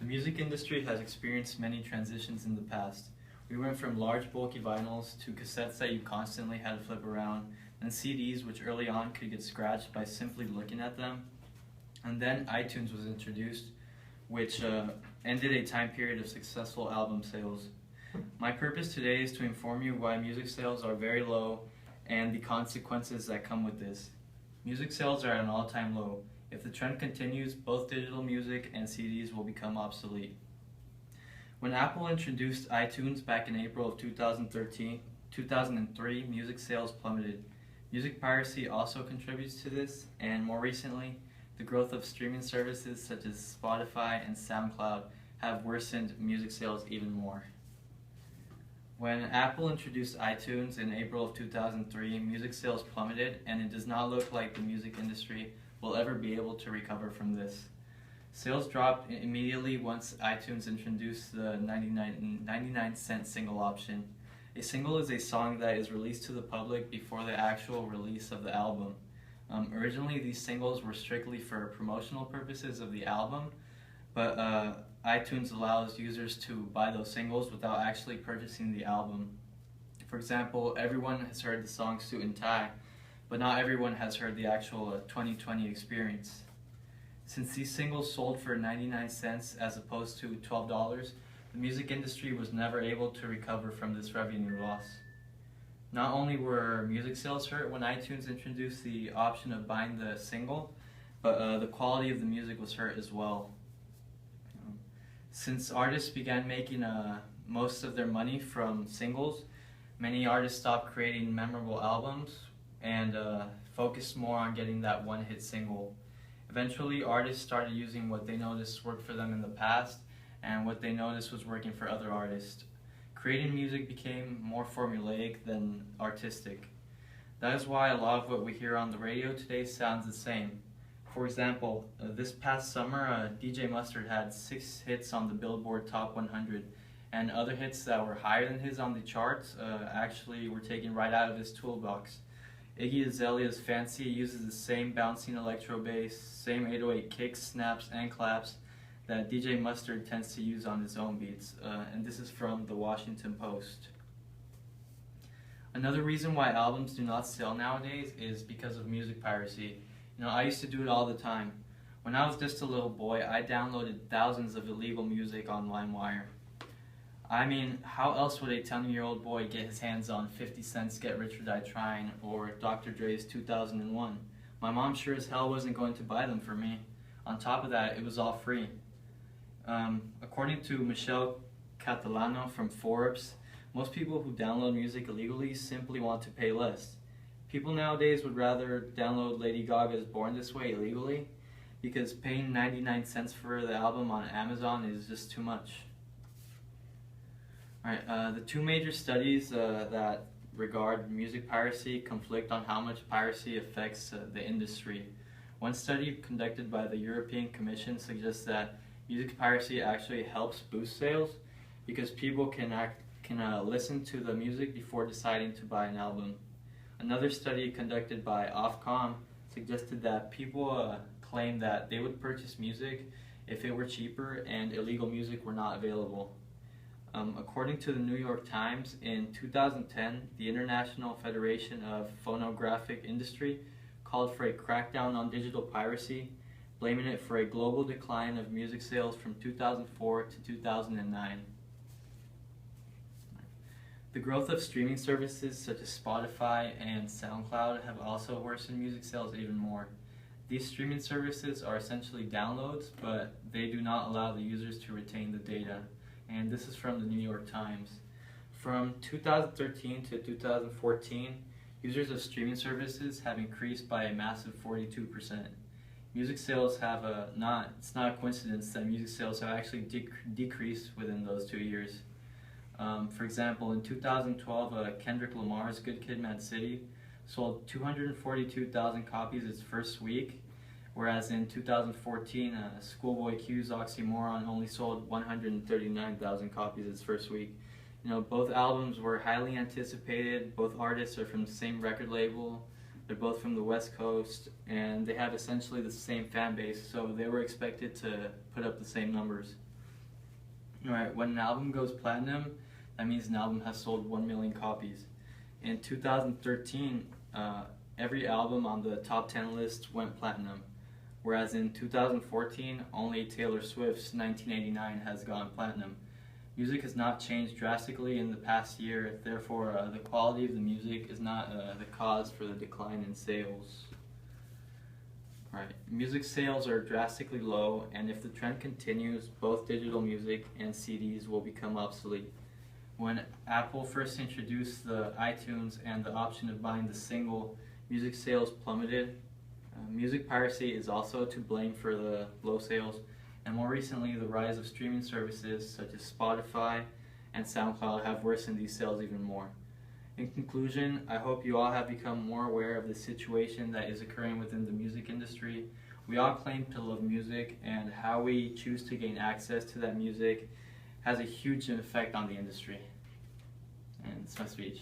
music industry has experienced many transitions in the past. We went from large bulky vinyls to cassettes that you constantly had to flip around, and CDs which early on could get scratched by simply looking at them. And then iTunes was introduced, which ended a time period of successful album sales. My purpose today is to inform you why music sales are very low and the consequences that come with this. Music sales are at an all-time low. If the trend continues, both digital music and CDs will become obsolete. When Apple introduced iTunes back in April of 2003, music sales plummeted. Music piracy also contributes to this, and more recently, the growth of streaming services such as Spotify and SoundCloud have worsened music sales even more. When Apple introduced iTunes in April of 2003, music sales plummeted, and it does not look like the music industry will ever be able to recover from this. Sales dropped immediately once iTunes introduced the 99-cent single option. A single is a song that is released to the public before the actual release of the album. Originally, these singles were strictly for promotional purposes of the album, but iTunes allows users to buy those singles without actually purchasing the album. For example, everyone has heard the song Suit and Tie, but not everyone has heard the actual 2020 Experience. Since these singles sold for 99 cents as opposed to $12, the music industry was never able to recover from this revenue loss. Not only were music sales hurt when iTunes introduced the option of buying the single, but the quality of the music was hurt as well. Since artists began making most of their money from singles, many artists stopped creating memorable albums and focused more on getting that one-hit single. Eventually, artists started using what they noticed worked for them in the past and what they noticed was working for other artists. Creating music became more formulaic than artistic. That is why a lot of what we hear on the radio today sounds the same. For example, this past summer, DJ Mustard had 6 hits on the Billboard Top 100, and other hits that were higher than his on the charts actually were taken right out of his toolbox. Iggy Azalea's Fancy uses the same bouncing electro bass, same 808 kicks, snaps, and claps that DJ Mustard tends to use on his own beats, and this is from the Washington Post. Another reason why albums do not sell nowadays is because of music piracy. I used to do it all the time. When I was just a little boy, I downloaded thousands of illegal music on LimeWire. I mean, how else would a 10-year-old boy get his hands on 50 Cent's Get Rich or Die Trying or Dr. Dre's 2001? My mom sure as hell wasn't going to buy them for me. On top of that, it was all free. According to Michelle Catalano from Forbes, most people who download music illegally simply want to pay less. People nowadays would rather download Lady Gaga's Born This Way illegally because paying 99 cents for the album on Amazon is just too much. Alright, the two major studies that regard music piracy conflict on how much piracy affects the industry. One study conducted by the European Commission suggests that music piracy actually helps boost sales because people can listen to the music before deciding to buy an album. Another study conducted by Ofcom suggested that people claim that they would purchase music if it were cheaper and illegal music were not available. According to the New York Times, in 2010, the International Federation of Phonographic Industry called for a crackdown on digital piracy, blaming it for a global decline of music sales from 2004 to 2009. The growth of streaming services such as Spotify and SoundCloud have also worsened music sales even more. These streaming services are essentially downloads, but they do not allow the users to retain the data. And this is from the New York Times. From 2013 to 2014, users of streaming services have increased by a massive 42%. Music sales have it's not a coincidence that music sales have actually decreased within those 2 years. For example, in 2012, Kendrick Lamar's Good Kid, Mad City sold 242,000 copies its first week, whereas in 2014, Schoolboy Q's Oxymoron only sold 139,000 copies its first week. Both albums were highly anticipated, both artists are from the same record label, they're both from the West Coast, and they have essentially the same fan base, so they were expected to put up the same numbers. Alright, when an album goes platinum, that means an album has sold 1 million copies. In 2013, every album on the top 10 list went platinum, whereas in 2014, only Taylor Swift's 1989 has gone platinum. Music has not changed drastically in the past year, therefore the quality of the music is not the cause for the decline in sales. Right. Music sales are drastically low, and if the trend continues, both digital music and CDs will become obsolete. When Apple first introduced the iTunes and the option of buying the single, music sales plummeted. Music piracy is also to blame for the low sales, and more recently the rise of streaming services such as Spotify and SoundCloud have worsened these sales even more. In conclusion, I hope you all have become more aware of the situation that is occurring within the music industry. We all claim to love music, and how we choose to gain access to that music has a huge effect on the industry. And it's my speech.